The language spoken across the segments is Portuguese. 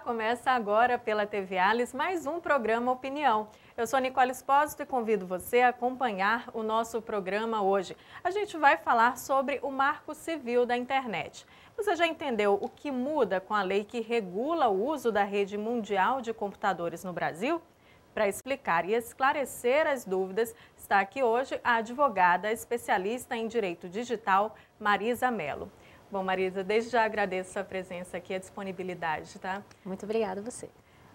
Começa agora pela TV Alice mais um programa Opinião. Eu sou Nicole Espósito e convido você a acompanhar o nosso programa hoje. A gente vai falar sobre o Marco Civil da Internet. Você já entendeu o que muda com a lei que regula o uso da rede mundial de computadores no Brasil? Para explicar e esclarecer as dúvidas, está aqui hoje a advogada especialista em direito digital, Marisa Mello. Bom, Marisa, desde já agradeço a sua presença aqui, a disponibilidade, tá? Muito obrigada a você.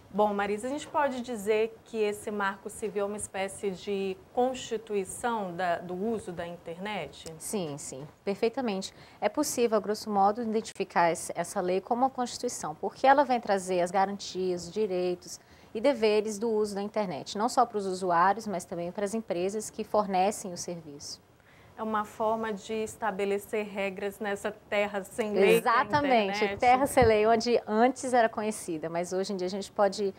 Bom, Marisa, a gente pode dizer que esse Marco Civil é uma espécie de constituição do uso da internet? Sim, perfeitamente. É possível, a grosso modo, identificar essa lei como uma Constituição, porque ela vem trazer as garantias, os direitos e deveres do uso da internet, não só para os usuários, mas também para as empresas que fornecem o serviço. É uma forma de estabelecer regras nessa terra sem lei. Exatamente, terra sem lei, onde antes era conhecida, mas hoje em dia a gente pode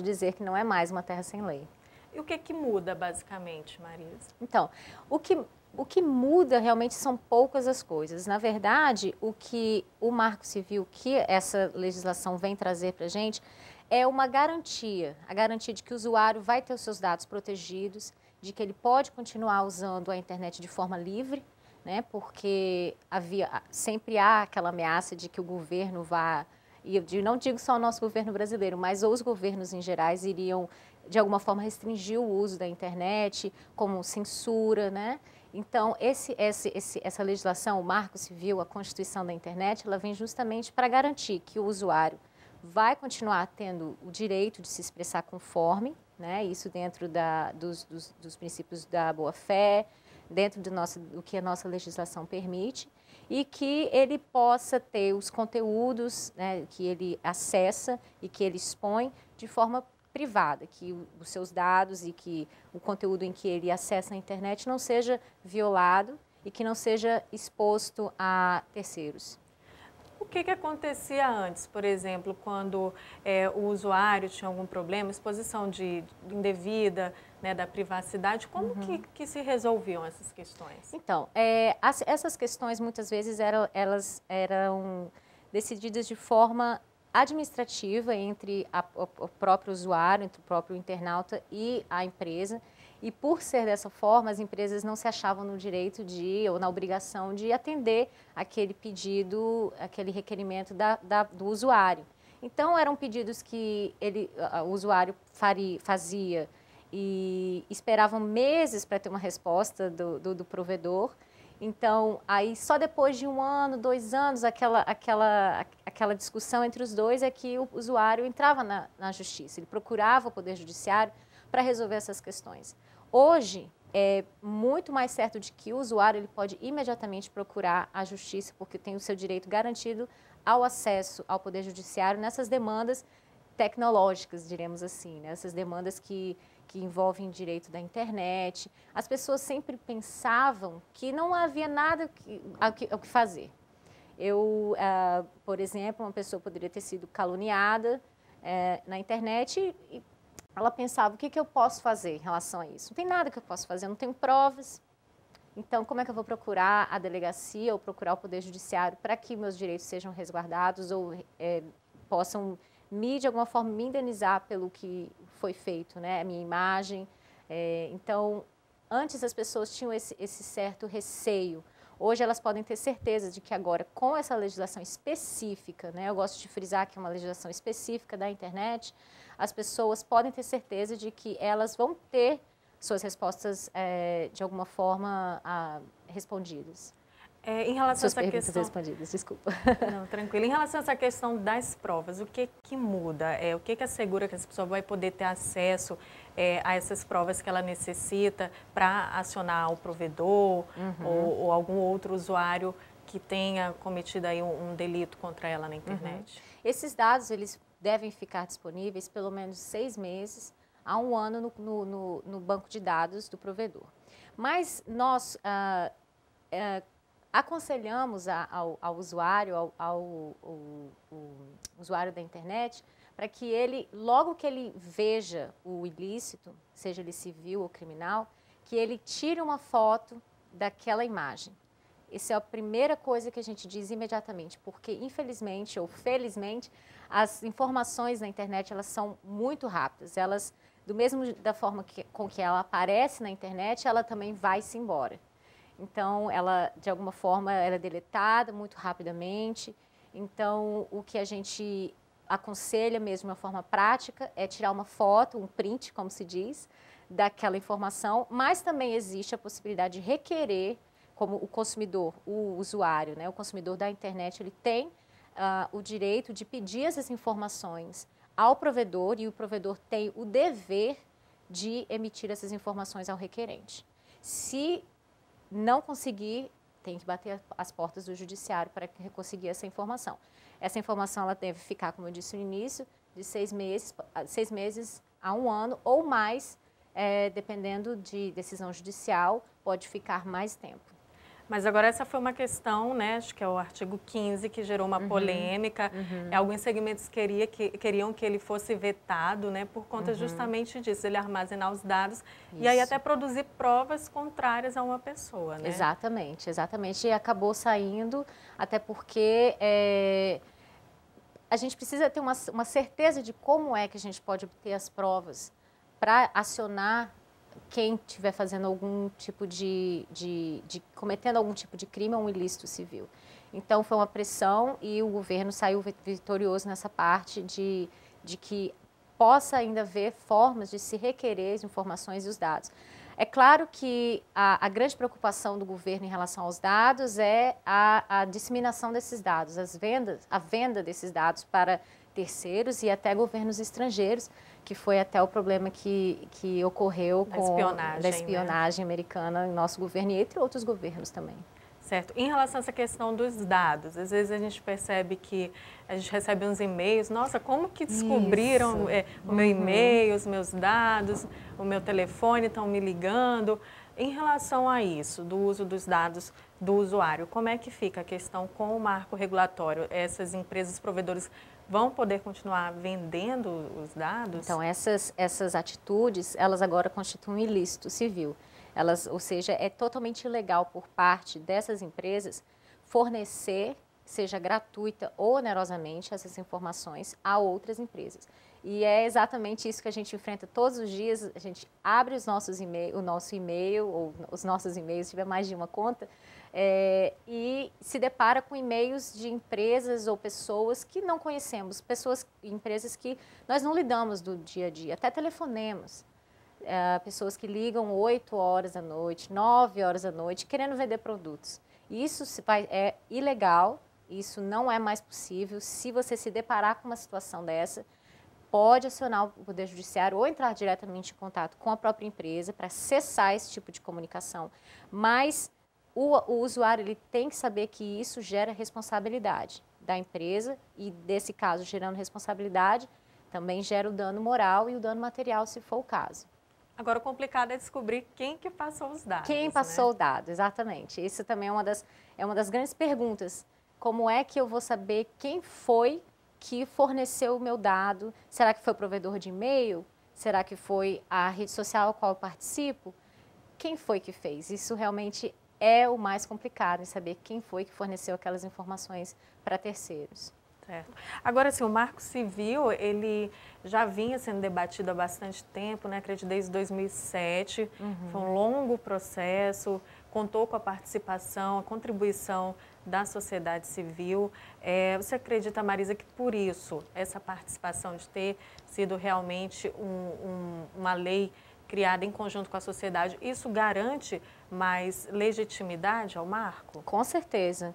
dizer que não é mais uma terra sem lei. E o que muda, basicamente, Marisa? Então, o que muda realmente são poucas as coisas. Na verdade, o que o Marco Civil, que essa legislação vem trazer para a gente, é uma garantia, a garantia de que o usuário vai ter os seus dados protegidos, de que ele pode continuar usando a internet de forma livre, né? Porque sempre há aquela ameaça de que o governo vá, e eu não digo só o nosso governo brasileiro, mas os governos em gerais iriam, de alguma forma, restringir o uso da internet, como censura, né? Então, essa legislação, o Marco Civil, a Constituição da Internet, ela vem justamente para garantir que o usuário vai continuar tendo o direito de se expressar conforme, né? Isso dentro dos princípios da boa-fé, dentro do que a nossa legislação permite, e que ele possa ter os conteúdos, né, que ele acessa e que ele expõe de forma privada, que os seus dados e que o conteúdo em que ele acessa a internet não seja violado e que não seja exposto a terceiros. O que acontecia antes, por exemplo, quando o usuário tinha algum problema, exposição indevida, né, da privacidade, como que se resolviam essas questões? Então, essas questões muitas vezes elas eram decididas de forma administrativa entre o próprio usuário, entre o próprio internauta e a empresa. E por ser dessa forma, as empresas não se achavam no direito ou na obrigação de atender aquele pedido, aquele requerimento do usuário. Então, eram pedidos que o usuário fazia e esperavam meses para ter uma resposta do provedor. Então, aí só depois de 1 ano, 2 anos, aquela discussão entre os dois é que o usuário entrava na justiça, ele procurava o Poder Judiciário para resolver essas questões. Hoje, é muito mais certo de que o usuário ele pode imediatamente procurar a justiça, porque tem o seu direito garantido ao acesso ao Poder Judiciário nessas demandas tecnológicas, diremos assim, né? Essas demandas que envolvem direito da internet. As pessoas sempre pensavam que não havia nada o que fazer. Por exemplo, uma pessoa poderia ter sido caluniada na internet e ela pensava, o que eu posso fazer em relação a isso? Não tem nada que eu possa fazer, eu não tenho provas. Então, como é que eu vou procurar a delegacia ou procurar o Poder Judiciário para que meus direitos sejam resguardados ou possam, de alguma forma, me indenizar pelo que foi feito, né? A minha imagem. Então, antes as pessoas tinham esse certo receio. Hoje elas podem ter certeza de que agora, com essa legislação específica, né? Eu gosto de frisar que é uma legislação específica da internet, as pessoas podem ter certeza de que elas vão ter suas respostas, de alguma forma, respondidas. Em relação a essa questão... respondidas, desculpa. Não, tranquilo. Em relação a essa questão das provas, o que muda? O que assegura que essa pessoa vai poder ter acesso a essas provas que ela necessita para acionar o provedor ou algum outro usuário que tenha cometido aí um delito contra ela na internet? Esses dados, eles devem ficar disponíveis pelo menos 6 meses a 1 ano no banco de dados do provedor. Mas nós aconselhamos ao usuário, ao usuário da internet, para que ele, logo que ele veja o ilícito, seja ele civil ou criminal, que ele tire uma foto daquela imagem. Essa é a primeira coisa que a gente diz imediatamente, porque infelizmente ou felizmente as informações na internet elas são muito rápidas. Elas, do mesmo da forma com que ela aparece na internet, ela também vai-se embora. Então, ela de alguma forma ela é deletada muito rapidamente. Então, o que a gente aconselha mesmo de uma forma prática é tirar uma foto, um print, como se diz, daquela informação, mas também existe a possibilidade de requerer, como o consumidor, o usuário, né, o consumidor da internet, ele tem o direito de pedir essas informações ao provedor e o provedor tem o dever de emitir essas informações ao requerente. Se não conseguir, tem que bater as portas do judiciário para conseguir essa informação. Essa informação ela deve ficar, como eu disse no início, de 6 meses a 1 ano ou mais, dependendo de decisão judicial, pode ficar mais tempo. Mas agora essa foi uma questão, né, acho que é o artigo 15, que gerou uma polêmica. Alguns segmentos queriam que ele fosse vetado, né, por conta justamente disso, ele armazenar os dados e aí até produzir provas contrárias a uma pessoa, né? Exatamente, exatamente. E acabou saindo, até porque a gente precisa ter uma certeza de como é que a gente pode obter as provas para acionar quem estiver fazendo algum tipo cometendo algum tipo de crime ou um ilícito civil. Então, foi uma pressão e o governo saiu vitorioso nessa parte de que possa ainda haver formas de se requerer as informações e os dados. É claro que a grande preocupação do governo em relação aos dados é a disseminação desses dados, a venda desses dados para terceiros e até governos estrangeiros, que foi até o problema que ocorreu da espionagem, né, americana em nosso governo e entre outros governos também. Certo. Em relação a essa questão dos dados, às vezes a gente percebe que a gente recebe uns e-mails, nossa, como que descobriram o meu e-mail, os meus dados, o meu telefone, estão me ligando. Em relação a isso, do uso dos dados do usuário, como é que fica a questão com o marco regulatório? Essas empresas provedoras vão poder continuar vendendo os dados? Então, essas atitudes, elas agora constituem um ilícito civil. Ou seja, é totalmente ilegal por parte dessas empresas fornecer, seja gratuita ou onerosamente, essas informações a outras empresas. E é exatamente isso que a gente enfrenta todos os dias. A gente abre o nosso e-mail, ou os nossos e-mails, se tiver mais de uma conta, e se depara com e-mails de empresas ou pessoas que não conhecemos, empresas que nós não lidamos do dia a dia, até telefonemas. Pessoas que ligam 8 horas da noite, 9 horas da noite, querendo vender produtos. Isso é ilegal, isso não é mais possível. Se você se deparar com uma situação dessa, pode acionar o Poder Judiciário ou entrar diretamente em contato com a própria empresa para cessar esse tipo de comunicação. Mas o usuário ele tem que saber que isso gera responsabilidade da empresa e, desse caso, gerando responsabilidade, também gera o dano moral e o dano material, se for o caso. Agora, o complicado é descobrir quem que passou os dados. Quem passou o dado, exatamente. Isso também é uma das grandes perguntas. Como é que eu vou saber quem foi que forneceu o meu dado? Será que foi o provedor de e-mail? Será que foi a rede social a qual eu participo? Quem foi que fez? Isso realmente é o mais complicado, em saber quem foi que forneceu aquelas informações para terceiros. Certo. Agora, assim, o Marco Civil, ele já vinha sendo debatido há bastante tempo, né? Acredito desde 2007. Foi um longo processo, contou com a participação, a contribuição da sociedade civil. Você acredita, Marisa, que por isso, essa participação de ter sido realmente uma lei criada em conjunto com a sociedade, isso garante mais legitimidade ao marco? Com certeza,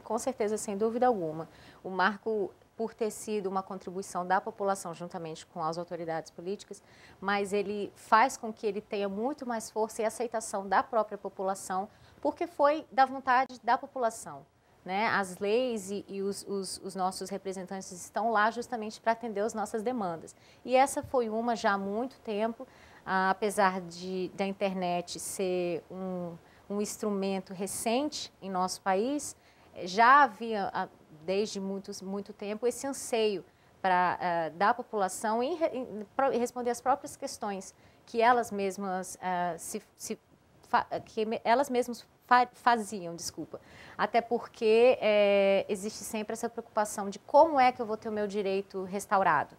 sem dúvida alguma. O marco, por ter sido uma contribuição da população juntamente com as autoridades políticas, mas ele faz com que ele tenha muito mais força e aceitação da própria população, porque foi da vontade da população, né? As leis e os nossos representantes estão lá justamente para atender as nossas demandas. E essa foi uma já há muito tempo, apesar da internet ser um instrumento recente em nosso país, já havia desde muito tempo esse anseio da população em responder às próprias questões que elas mesmas faziam, desculpa. Até porque existe sempre essa preocupação de como é que eu vou ter o meu direito restaurado.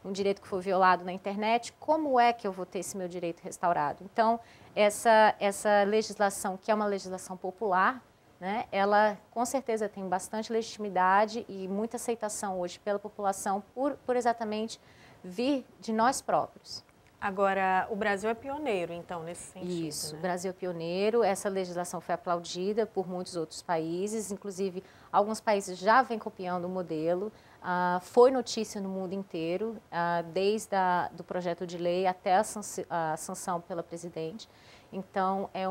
Um direito que foi violado na internet, como é que eu vou ter esse meu direito restaurado? Então, essa legislação, que é uma legislação popular, né, ela com certeza tem bastante legitimidade e muita aceitação hoje pela população por exatamente vir de nós próprios. Agora, o Brasil é pioneiro, então, nesse sentido. Isso, né? o Brasil é pioneiro, essa legislação foi aplaudida por muitos outros países, inclusive alguns países já vêm copiando o modelo, foi notícia no mundo inteiro, desde do projeto de lei até a sanção pela presidente. Então, é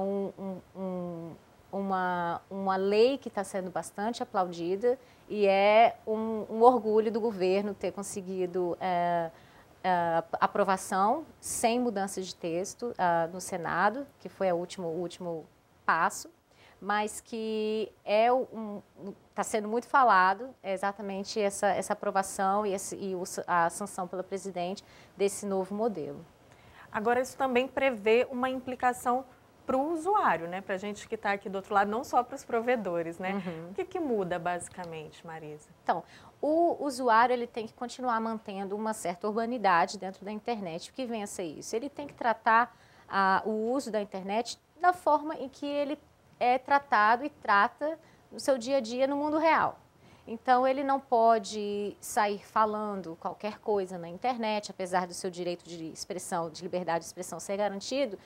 uma lei que está sendo bastante aplaudida e é um orgulho do governo ter conseguido aprovação sem mudança de texto no Senado, que foi o último passo, mas que está sendo muito falado exatamente essa aprovação e a sanção pela presidente desse novo modelo. Agora, isso também prevê uma implicação para o usuário, né? Para a gente que está aqui do outro lado, não só para os provedores, né? Uhum. O que muda, basicamente, Marisa? Então, o usuário ele tem que continuar mantendo uma certa urbanidade dentro da internet. O que vem a ser isso? Ele tem que tratar o uso da internet da forma em que ele é tratado e trata no seu dia a dia no mundo real. Então, ele não pode sair falando qualquer coisa na internet, apesar do seu direito de expressão, de liberdade de expressão ser garantido,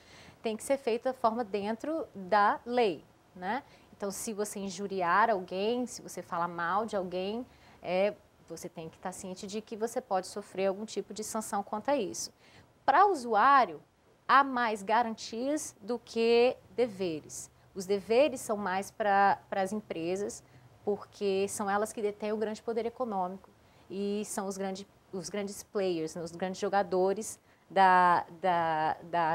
tem que ser feito da forma dentro da lei, né? Então, se você injuriar alguém, se você falar mal de alguém, você tem que estar ciente de que você pode sofrer algum tipo de sanção quanto a isso. Para o usuário, há mais garantias do que deveres. Os deveres são mais para as empresas, porque são elas que detêm o grande poder econômico e são os grandes players, né, os grandes jogadores da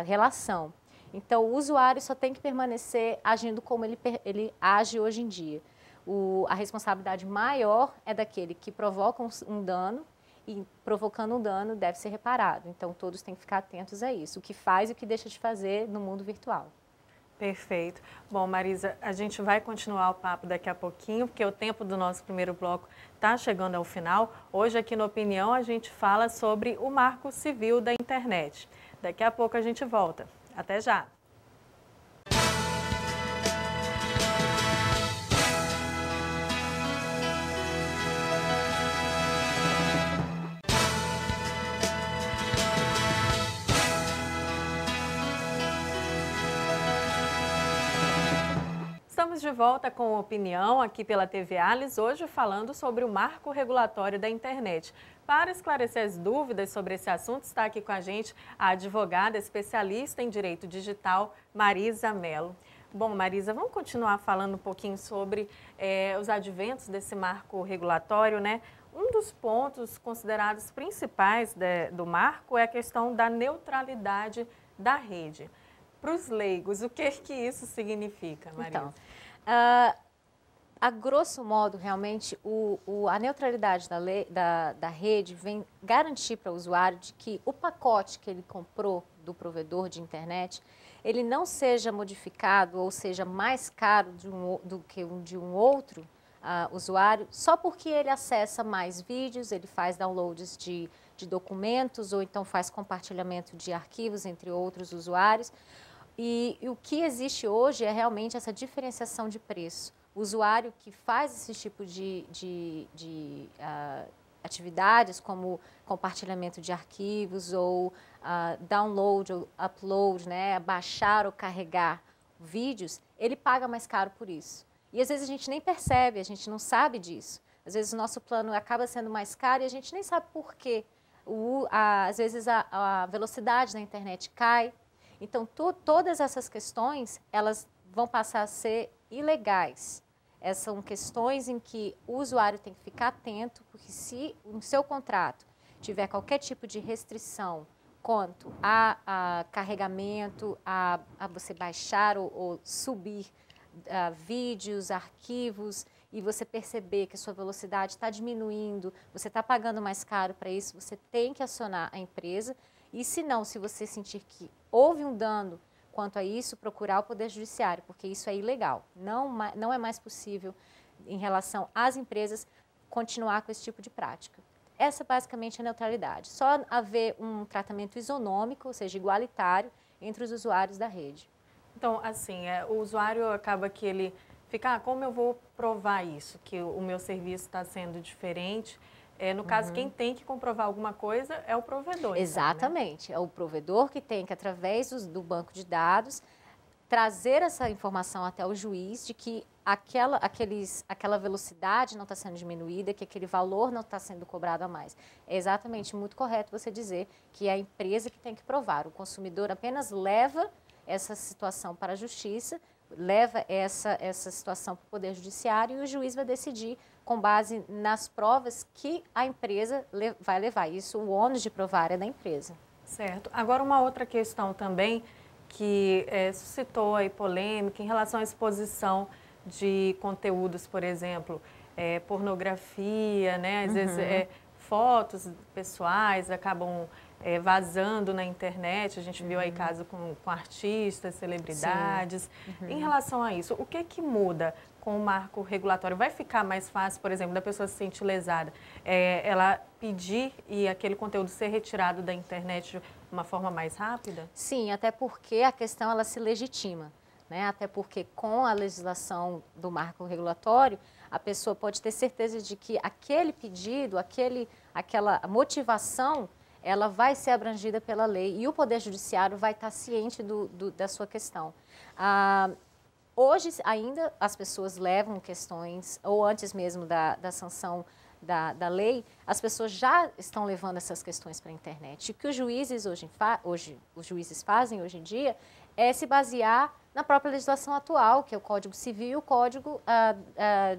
relação. Então, o usuário só tem que permanecer agindo como ele age hoje em dia. A responsabilidade maior é daquele que provoca um dano e, provocando um dano, deve ser reparado. Então, todos têm que ficar atentos a isso, o que faz e o que deixa de fazer no mundo virtual. Perfeito. Bom, Marisa, a gente vai continuar o papo daqui a pouquinho, porque o tempo do nosso primeiro bloco está chegando ao final. Hoje, aqui no Opinião, a gente fala sobre o Marco Civil da Internet. Daqui a pouco a gente volta. Até já! Estamos de volta com Opinião aqui pela TV Alice, hoje falando sobre o marco regulatório da internet. Para esclarecer as dúvidas sobre esse assunto, está aqui com a gente a advogada especialista em direito digital, Marisa Mello. Bom, Marisa, vamos continuar falando um pouquinho sobre os adventos desse marco regulatório, né? Um dos pontos considerados principais do marco é a questão da neutralidade da rede. Para os leigos, o que isso significa, Marisa? Então, a grosso modo, realmente, a neutralidade da rede vem garantir para o usuário de que o pacote que ele comprou do provedor de internet, ele não seja modificado ou seja mais caro do que de um outro usuário, só porque ele acessa mais vídeos, ele faz downloads de documentos ou então faz compartilhamento de arquivos entre outros usuários. E o que existe hoje é realmente essa diferenciação de preço. O usuário que faz esse tipo de atividades, como compartilhamento de arquivos ou download ou upload, né, baixar ou carregar vídeos, ele paga mais caro por isso. E às vezes a gente nem percebe, a gente não sabe disso. Às vezes o nosso plano acaba sendo mais caro e a gente nem sabe por quê. Às vezes a velocidade da internet cai. Então, todas essas questões, elas vão passar a ser ilegais. Essas são questões em que o usuário tem que ficar atento, porque se no seu contrato tiver qualquer tipo de restrição quanto a carregamento, a você baixar ou subir vídeos, arquivos, e você perceber que a sua velocidade está diminuindo, você está pagando mais caro para isso, você tem que acionar a empresa. E se não, se você sentir que houve um dano quanto a isso, procurar o Poder Judiciário, porque isso é ilegal. Não é mais possível, em relação às empresas, continuar com esse tipo de prática. Essa basicamente é a neutralidade. Só haver um tratamento isonômico, ou seja, igualitário, entre os usuários da rede. Então, assim, o usuário acaba que ele fica, como eu vou provar isso, que o meu serviço está sendo diferente? No caso, quem tem que comprovar alguma coisa é o provedor. Exatamente, então, né? É o provedor que tem que, através do banco de dados, trazer essa informação até o juiz de que aquela velocidade não está sendo diminuída, que aquele valor não está sendo cobrado a mais. É exatamente muito correto você dizer que é a empresa que tem que provar. O consumidor apenas leva essa situação para a justiça, leva essa situação para o Poder Judiciário e o juiz vai decidir com base nas provas que a empresa vai levar. Isso, o ônus de provar é da empresa. Certo. Agora, uma outra questão também que suscitou aí polêmica em relação à exposição de conteúdos, por exemplo, pornografia, né? Às vezes fotos pessoais acabam vazando na internet. A gente viu aí caso com artistas, celebridades. Em relação a isso, o que muda com o marco regulatório? Vai ficar mais fácil, por exemplo, da pessoa se sentir lesada, ela pedir e aquele conteúdo ser retirado da internet de uma forma mais rápida? Sim, até porque a questão ela se legitima, né? Até porque com a legislação do marco regulatório, a pessoa pode ter certeza de que aquele pedido, aquela motivação, ela vai ser abrangida pela lei e o Poder Judiciário vai estar ciente da sua questão. Hoje, ainda, as pessoas levam questões, ou antes mesmo da sanção da lei, as pessoas já estão levando essas questões para a internet. E o que os juízes os juízes fazem hoje em dia é se basear na própria legislação atual, que é o Código Civil, o Código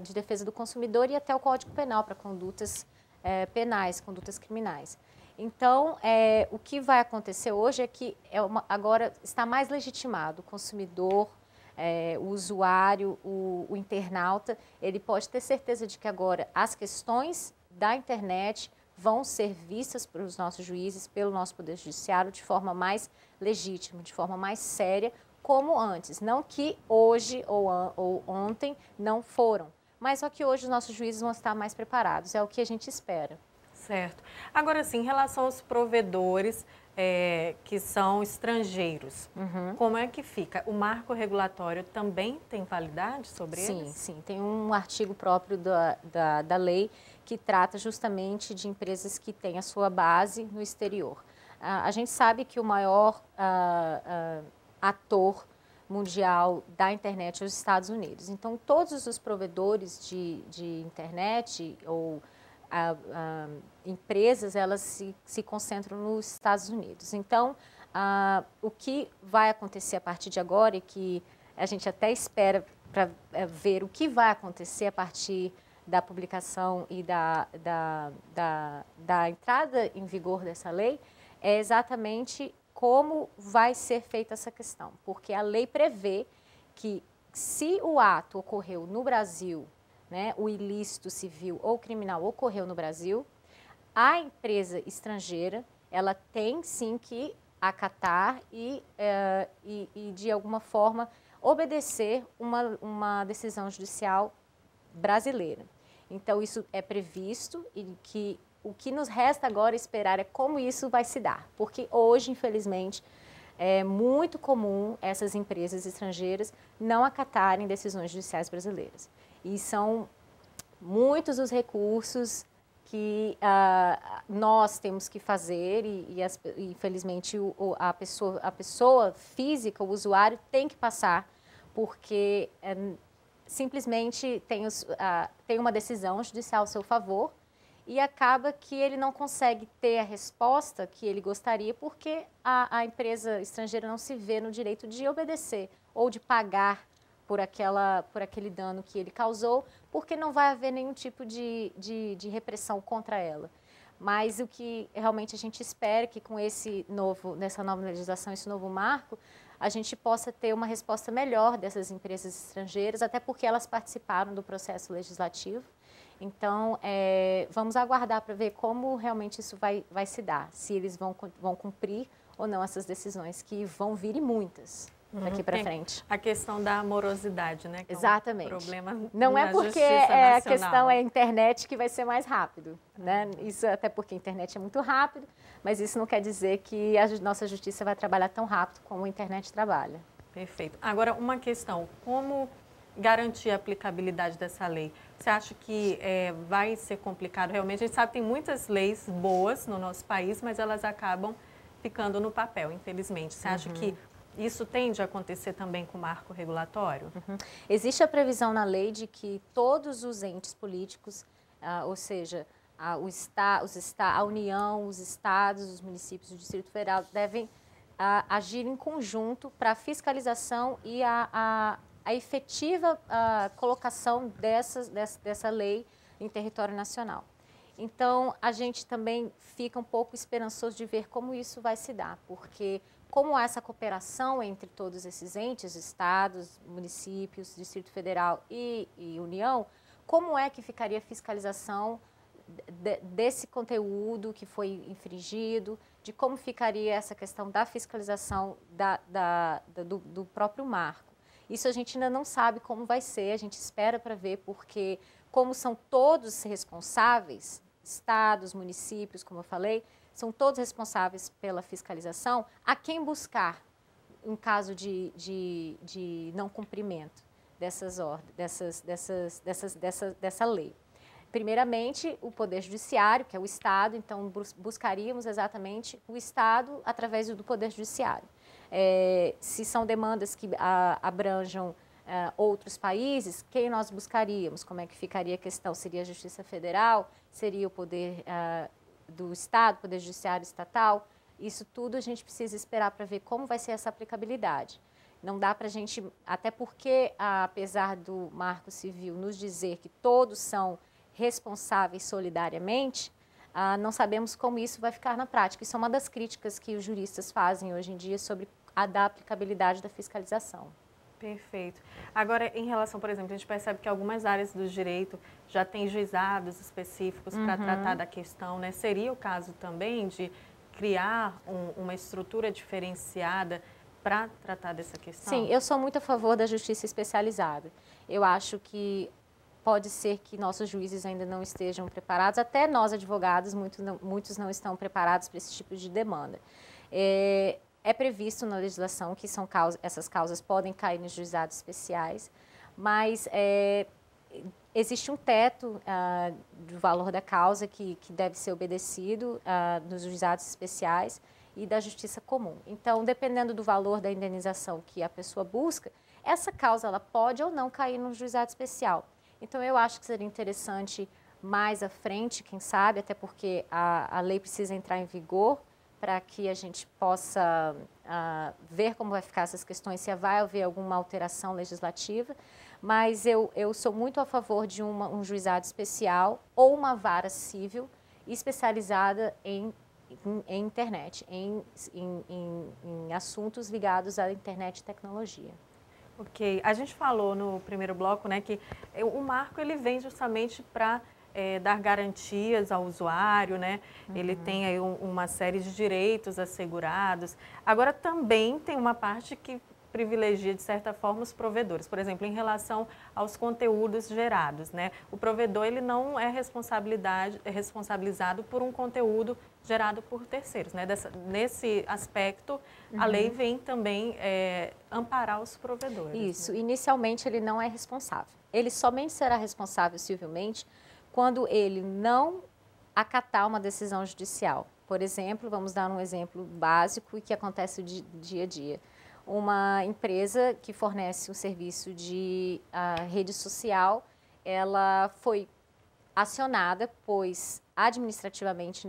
de Defesa do Consumidor e até o Código Penal para condutas penais, condutas criminais. Então, o que vai acontecer hoje é que agora está mais legitimado o consumidor, o usuário, o internauta, ele pode ter certeza de que agora as questões da internet vão ser vistas pelos nossos juízes, pelo nosso Poder Judiciário, de forma mais legítima, de forma mais séria, como antes. Não que hoje ou ontem não foram, mas só que hoje os nossos juízes vão estar mais preparados, é o que a gente espera. Certo. Agora, sim, em relação aos provedores que são estrangeiros, como é que fica? O marco regulatório também tem validade sobre eles? Sim. Tem um artigo próprio da lei que trata justamente de empresas que têm a sua base no exterior. A gente sabe que o maior ator mundial da internet é os Estados Unidos. Então, todos os provedores de internet ou empresas, elas se concentram nos Estados Unidos. Então, o que vai acontecer a partir de agora, e que a gente até espera para ver o que vai acontecer a partir da publicação e da entrada em vigor dessa lei, é exatamente como vai ser feita essa questão. Porque a lei prevê que, se o ato ocorreu no Brasil, né, o ilícito civil ou criminal ocorreu no Brasil, a empresa estrangeira, ela tem sim que acatar e de alguma forma, obedecer uma decisão judicial brasileira. Então, isso é previsto e que o que nos resta agora esperar é como isso vai se dar. Porque hoje, infelizmente, é muito comum essas empresas estrangeiras não acatarem decisões judiciais brasileiras. E são muitos os recursos que nós temos que fazer e infelizmente, a pessoa física, o usuário, tem que passar, porque simplesmente tem uma decisão judicial ao seu favor e acaba que ele não consegue ter a resposta que ele gostaria porque a empresa estrangeira não se vê no direito de obedecer ou de pagar por aquele dano que ele causou, porque não vai haver nenhum tipo de repressão contra ela. Mas o que realmente a gente espera é que com nessa nova legislação, esse novo marco, a gente possa ter uma resposta melhor dessas empresas estrangeiras, até porque elas participaram do processo legislativo. Então, vamos aguardar para ver como realmente isso vai se dar, se eles vão cumprir ou não essas decisões, que vão vir e muitas. daqui para frente. A questão da morosidade, né? Que Exatamente. É um problema não é porque a questão é a internet que vai ser mais rápido, né? Isso até porque a internet é muito rápido, mas isso não quer dizer que a nossa justiça vai trabalhar tão rápido como a internet trabalha. Perfeito. Agora, uma questão, como garantir a aplicabilidade dessa lei? Você acha que vai ser complicado realmente? A gente sabe que tem muitas leis boas no nosso país, mas elas acabam ficando no papel, infelizmente. Você acha que isso tende a acontecer também com o marco regulatório? Existe a previsão na lei de que todos os entes políticos, ou seja, a União, os estados, os municípios e o Distrito Federal devem agir em conjunto para a fiscalização e a efetiva colocação dessa lei em território nacional. Então, a gente também fica um pouco esperançoso de ver como isso vai se dar, porque como há essa cooperação entre todos esses entes, estados, municípios, Distrito Federal e União, como é que ficaria a fiscalização desse conteúdo que foi infringido, de como ficaria essa questão da fiscalização do próprio marco. Isso a gente ainda não sabe como vai ser, a gente espera para ver, porque como são todos responsáveis, estados, municípios, como eu falei, são todos responsáveis pela fiscalização, a quem buscar em caso de não cumprimento dessa lei. Primeiramente, o Poder Judiciário, que é o Estado, então buscaríamos exatamente o Estado através do Poder Judiciário. Se são demandas que abranjam outros países, quem nós buscaríamos? Como é que ficaria a questão? Seria a Justiça Federal? Seria o Poder do Estado, Poder Judiciário Estatal? Isso tudo a gente precisa esperar para ver como vai ser essa aplicabilidade. Não dá para a gente, até porque, apesar do Marco Civil nos dizer que todos são responsáveis solidariamente, não sabemos como isso vai ficar na prática. Isso é uma das críticas que os juristas fazem hoje em dia sobre a aplicabilidade da fiscalização. Perfeito. Agora, em relação, por exemplo, a gente percebe que algumas áreas do direito já têm juizados específicos para tratar da questão, né? Seria o caso também de criar uma estrutura diferenciada para tratar dessa questão? Sim, eu sou muito a favor da justiça especializada. Eu acho que pode ser que nossos juízes ainda não estejam preparados, até nós advogados, muitos não estão preparados para esse tipo de demanda. É previsto na legislação que essas causas podem cair nos juizados especiais, mas existe um teto do valor da causa que deve ser obedecido nos juizados especiais e da justiça comum. Então, dependendo do valor da indenização que a pessoa busca, essa causa ela pode ou não cair no juizado especial. Então, eu acho que seria interessante mais à frente, quem sabe, até porque a lei precisa entrar em vigor para que a gente possa ver como vai ficar essas questões, se vai haver alguma alteração legislativa. Mas eu sou muito a favor de um juizado especial ou uma vara civil especializada em internet, em assuntos ligados à internet e tecnologia. Ok. A gente falou no primeiro bloco, né, que o marco ele vem justamente para dar garantias ao usuário, né? Ele tem aí uma série de direitos assegurados. Agora também tem uma parte que privilegia, de certa forma, os provedores. Por exemplo, em relação aos conteúdos gerados, né? O provedor ele não é responsabilizado por um conteúdo gerado por terceiros, né? Nesse aspecto, a lei vem também amparar os provedores. Isso. Né? Inicialmente, ele não é responsável. Ele somente será responsável civilmente quando ele não acatar uma decisão judicial. Por exemplo, vamos dar um exemplo básico e que acontece dia a dia. Uma empresa que fornece um serviço de rede social, ela foi acionada, pois administrativamente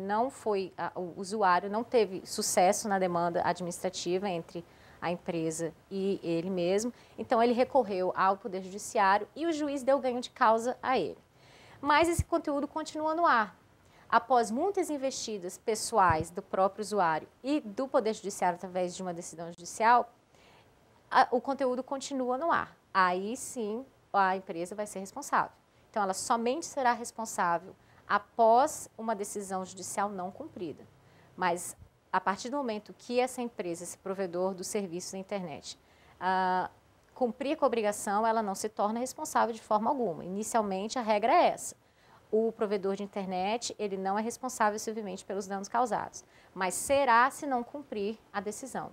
o usuário não teve sucesso na demanda administrativa entre a empresa e ele mesmo. Então, ele recorreu ao Poder Judiciário e o juiz deu ganho de causa a ele. Mas esse conteúdo continua no ar. Após muitas investidas pessoais do próprio usuário e do Poder Judiciário através de uma decisão judicial, o conteúdo continua no ar. Aí sim a empresa vai ser responsável. Então ela somente será responsável após uma decisão judicial não cumprida. Mas a partir do momento que essa empresa, esse provedor do serviço da internet, cumprir com a obrigação, ela não se torna responsável de forma alguma. Inicialmente, a regra é essa. O provedor de internet, ele não é responsável civilmente pelos danos causados, mas será se não cumprir a decisão.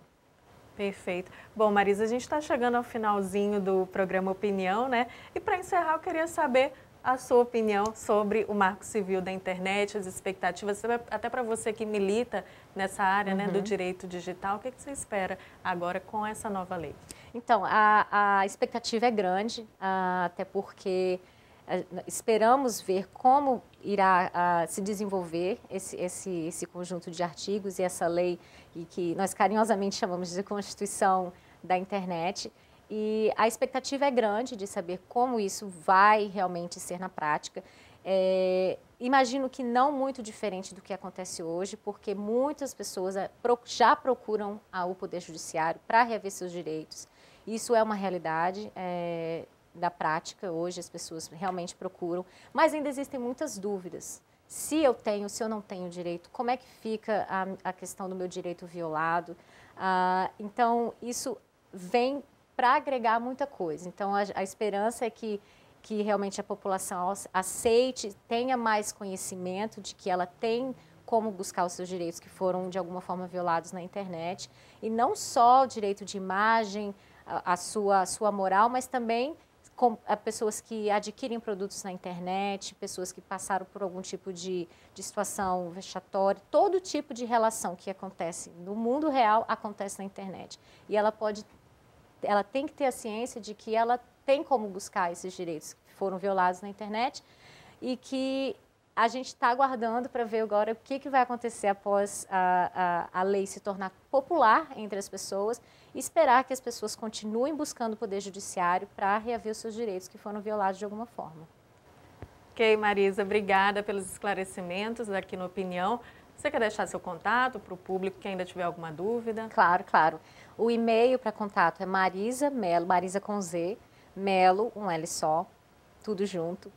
Perfeito. Bom, Marisa, a gente está chegando ao finalzinho do programa Opinião, né? E para encerrar, eu queria saber a sua opinião sobre o Marco Civil da Internet, as expectativas, até para você que milita nessa área, né, do direito digital, o que você espera agora com essa nova lei? Então, a expectativa é grande, até porque esperamos ver como irá se desenvolver esse conjunto de artigos e essa lei, e que nós carinhosamente chamamos de Constituição da Internet. E a expectativa é grande de saber como isso vai realmente ser na prática. Imagino que não muito diferente do que acontece hoje, porque muitas pessoas já procuram o Poder Judiciário para rever seus direitos. Isso é uma realidade da prática, hoje as pessoas realmente procuram, mas ainda existem muitas dúvidas. Se eu tenho, se eu não tenho direito, como é que fica a questão do meu direito violado? Então, isso vem para agregar muita coisa. Então, a esperança é que realmente a população aceite, tenha mais conhecimento de que ela tem como buscar os seus direitos que foram, de alguma forma, violados na internet. E não só o direito de imagem, a sua moral, mas também com pessoas que adquirem produtos na internet, pessoas que passaram por algum tipo de situação vexatória, todo tipo de relação que acontece no mundo real acontece na internet. E ela tem que ter a ciência de que ela tem como buscar esses direitos que foram violados na internet e que a gente está aguardando para ver agora o que vai acontecer após a lei se tornar popular entre as pessoas e esperar que as pessoas continuem buscando o Poder Judiciário para reaver os seus direitos que foram violados de alguma forma. Ok, Marisa, obrigada pelos esclarecimentos aqui no Opinião. Você quer deixar seu contato para o público que ainda tiver alguma dúvida? Claro, claro. O e-mail para contato é Marisa Melo, Marisa com Z, Melo, um L só, tudo junto,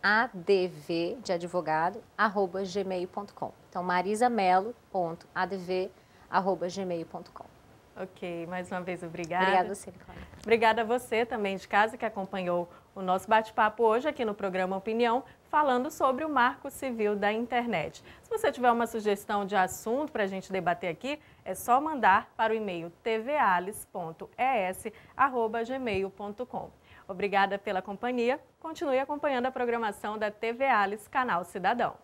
.adv, de advogado, @gmail.com. Então, marisamelo.adv@gmail.com. Ok, mais uma vez, obrigada. Obrigada a você, Nicole. Obrigada a você também de casa que acompanhou o nosso bate-papo hoje aqui no programa Opinião, falando sobre o Marco Civil da Internet. Se você tiver uma sugestão de assunto para a gente debater aqui, é só mandar para o e-mail tvales.es@gmail.com. Obrigada pela companhia. Continue acompanhando a programação da TV Alice, Canal Cidadão.